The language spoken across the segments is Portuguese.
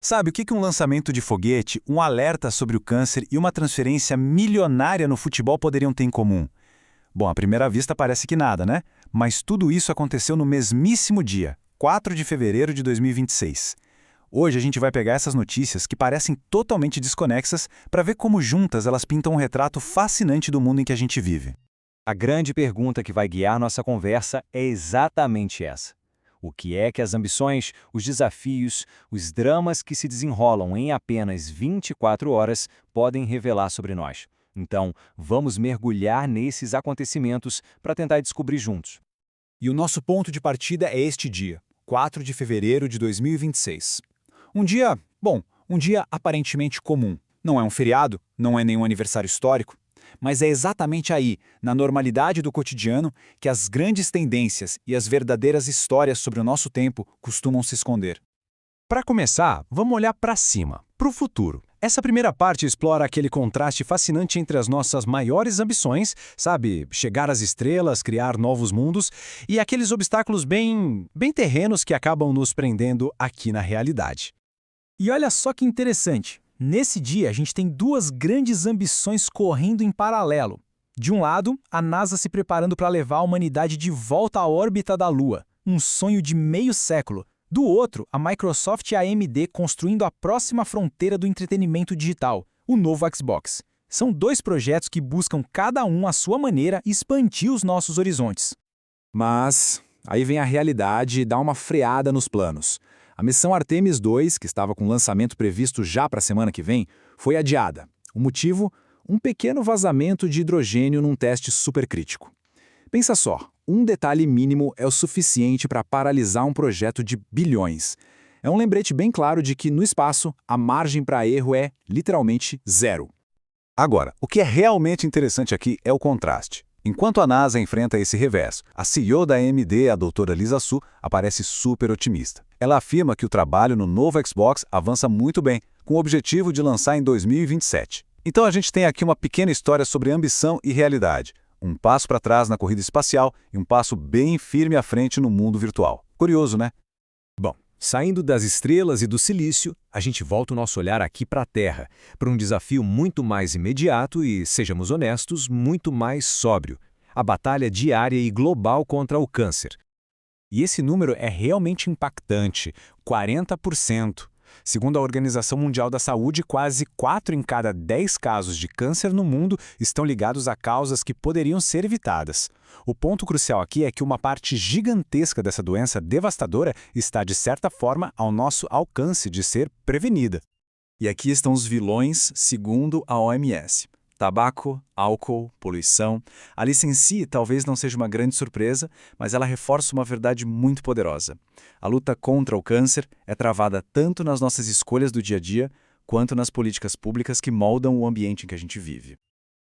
Sabe o que um lançamento de foguete, um alerta sobre o câncer e uma transferência milionária no futebol poderiam ter em comum? Bom, à primeira vista parece que nada, né? Mas tudo isso aconteceu no mesmíssimo dia, 4 de fevereiro de 2026. Hoje a gente vai pegar essas notícias que parecem totalmente desconexas para ver como juntas elas pintam um retrato fascinante do mundo em que a gente vive. A grande pergunta que vai guiar nossa conversa é exatamente essa. O que é que as ambições, os desafios, os dramas que se desenrolam em apenas 24 horas podem revelar sobre nós? Então, vamos mergulhar nesses acontecimentos para tentar descobrir juntos. E o nosso ponto de partida é este dia, 4 de fevereiro de 2026. Um dia, um dia aparentemente comum. Não é um feriado, não é nenhum aniversário histórico, mas é exatamente aí, na normalidade do cotidiano, que as grandes tendências e as verdadeiras histórias sobre o nosso tempo costumam se esconder. Para começar, vamos olhar para cima, para o futuro. Essa primeira parte explora aquele contraste fascinante entre as nossas maiores ambições, sabe, chegar às estrelas, criar novos mundos, e aqueles obstáculos bem terrenos que acabam nos prendendo aqui na realidade. E olha só que interessante. Nesse dia, a gente tem duas grandes ambições correndo em paralelo. De um lado, a NASA se preparando para levar a humanidade de volta à órbita da Lua, um sonho de meio século. Do outro, a Microsoft e a AMD construindo a próxima fronteira do entretenimento digital, o novo Xbox. São dois projetos que buscam cada um à sua maneira expandir os nossos horizontes. Mas aí vem a realidade e dá uma freada nos planos. A missão Artemis II, que estava com lançamento previsto já para a semana que vem, foi adiada. O motivo? Um pequeno vazamento de hidrogênio num teste supercrítico. Pensa só, um detalhe mínimo é o suficiente para paralisar um projeto de bilhões. É um lembrete bem claro de que, no espaço, a margem para erro é, literalmente, zero. Agora, o que é realmente interessante aqui é o contraste. Enquanto a NASA enfrenta esse revés, a CEO da AMD, a doutora Lisa Su, aparece super otimista. Ela afirma que o trabalho no novo Xbox avança muito bem, com o objetivo de lançar em 2027. Então a gente tem aqui uma pequena história sobre ambição e realidade. Um passo para trás na corrida espacial e um passo bem firme à frente no mundo virtual. Curioso, né? Bom, saindo das estrelas e do silício, a gente volta o nosso olhar aqui para a Terra, para um desafio muito mais imediato e, sejamos honestos, muito mais sóbrio. A batalha diária e global contra o câncer. E esse número é realmente impactante, 40%. Segundo a Organização Mundial da Saúde, quase 4 em cada 10 casos de câncer no mundo estão ligados a causas que poderiam ser evitadas. O ponto crucial aqui é que uma parte gigantesca dessa doença devastadora está, de certa forma, ao nosso alcance de ser prevenida. E aqui estão os vilões, segundo a OMS. Tabaco, álcool, poluição. A lista em si talvez não seja uma grande surpresa, mas ela reforça uma verdade muito poderosa. A luta contra o câncer é travada tanto nas nossas escolhas do dia a dia, quanto nas políticas públicas que moldam o ambiente em que a gente vive.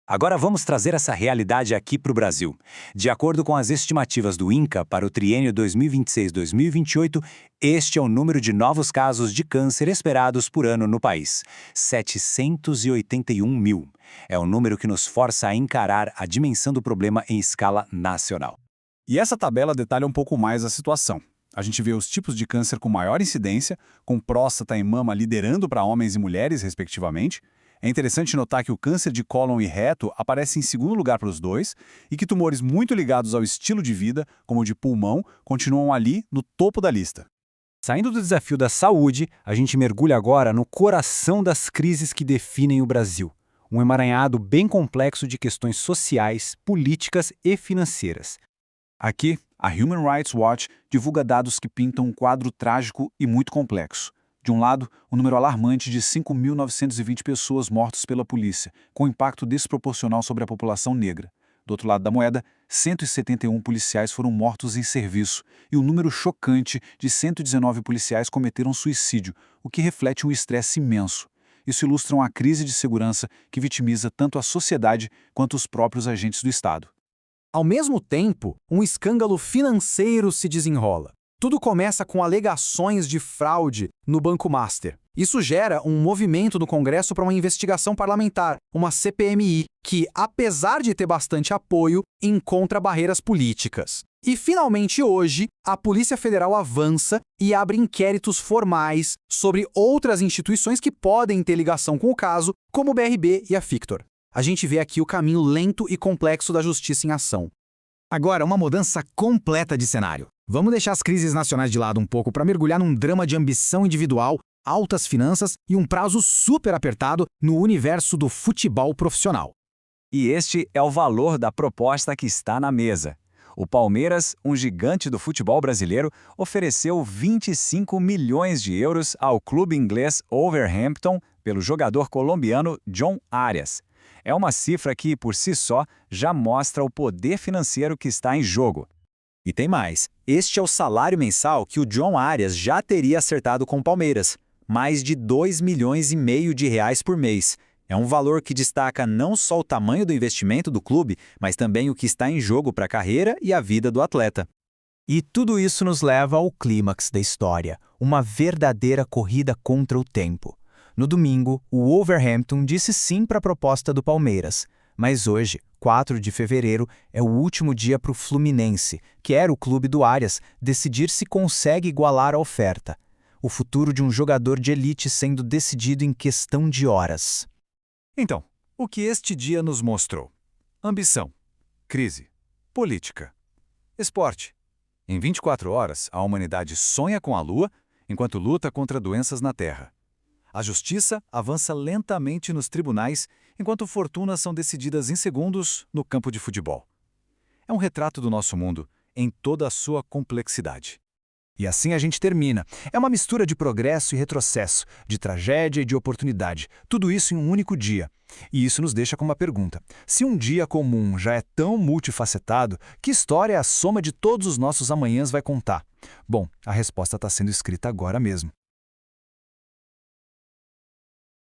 Agora vamos trazer essa realidade aqui para o Brasil. De acordo com as estimativas do INCA para o triênio 2026-2028, este é o número de novos casos de câncer esperados por ano no país. 781 mil. É um número que nos força a encarar a dimensão do problema em escala nacional. E essa tabela detalha um pouco mais a situação. A gente vê os tipos de câncer com maior incidência, com próstata e mama liderando para homens e mulheres, respectivamente. É interessante notar que o câncer de cólon e reto aparece em segundo lugar para os dois e que tumores muito ligados ao estilo de vida, como o de pulmão, continuam ali no topo da lista. Saindo do desafio da saúde, a gente mergulha agora no coração das crises que definem o Brasil. Um emaranhado bem complexo de questões sociais, políticas e financeiras. Aqui, a Human Rights Watch divulga dados que pintam um quadro trágico e muito complexo. De um lado, um número alarmante de 5.920 pessoas mortas pela polícia, com impacto desproporcional sobre a população negra. Do outro lado da moeda, 171 policiais foram mortos em serviço e um número chocante de 119 policiais cometeram suicídio, o que reflete um estresse imenso. Isso ilustra uma crise de segurança que vitimiza tanto a sociedade quanto os próprios agentes do Estado. Ao mesmo tempo, um escândalo financeiro se desenrola. Tudo começa com alegações de fraude no Banco Master. Isso gera um movimento no Congresso para uma investigação parlamentar, uma CPMI, que, apesar de ter bastante apoio, encontra barreiras políticas. E, finalmente, hoje, a Polícia Federal avança e abre inquéritos formais sobre outras instituições que podem ter ligação com o caso, como o BRB e a Fictor. A gente vê aqui o caminho lento e complexo da justiça em ação. Agora, uma mudança completa de cenário. Vamos deixar as crises nacionais de lado um pouco para mergulhar num drama de ambição individual, altas finanças e um prazo super apertado no universo do futebol profissional. E este é o valor da proposta que está na mesa. O Palmeiras, um gigante do futebol brasileiro, ofereceu 25 milhões de euros ao clube inglês Wolverhampton pelo jogador colombiano John Arias. É uma cifra que, por si só, já mostra o poder financeiro que está em jogo. E tem mais. Este é o salário mensal que o John Arias já teria acertado com o Palmeiras. Mais de 2,5 milhões de reais por mês. É um valor que destaca não só o tamanho do investimento do clube, mas também o que está em jogo para a carreira e a vida do atleta. E tudo isso nos leva ao clímax da história, uma verdadeira corrida contra o tempo. No domingo, o Wolverhampton disse sim para a proposta do Palmeiras, mas hoje, 4 de fevereiro, é o último dia para o Fluminense, que era o clube do Arias, decidir se consegue igualar a oferta. O futuro de um jogador de elite sendo decidido em questão de horas. Então, o que este dia nos mostrou? Ambição, crise, política, esporte. Em 24 horas, a humanidade sonha com a Lua, enquanto luta contra doenças na Terra. A justiça avança lentamente nos tribunais, enquanto fortunas são decididas em segundos no campo de futebol. É um retrato do nosso mundo em toda a sua complexidade. E assim a gente termina. É uma mistura de progresso e retrocesso, de tragédia e de oportunidade. Tudo isso em um único dia. E isso nos deixa com uma pergunta. Se um dia comum já é tão multifacetado, que história a soma de todos os nossos amanhãs vai contar? Bom, a resposta está sendo escrita agora mesmo.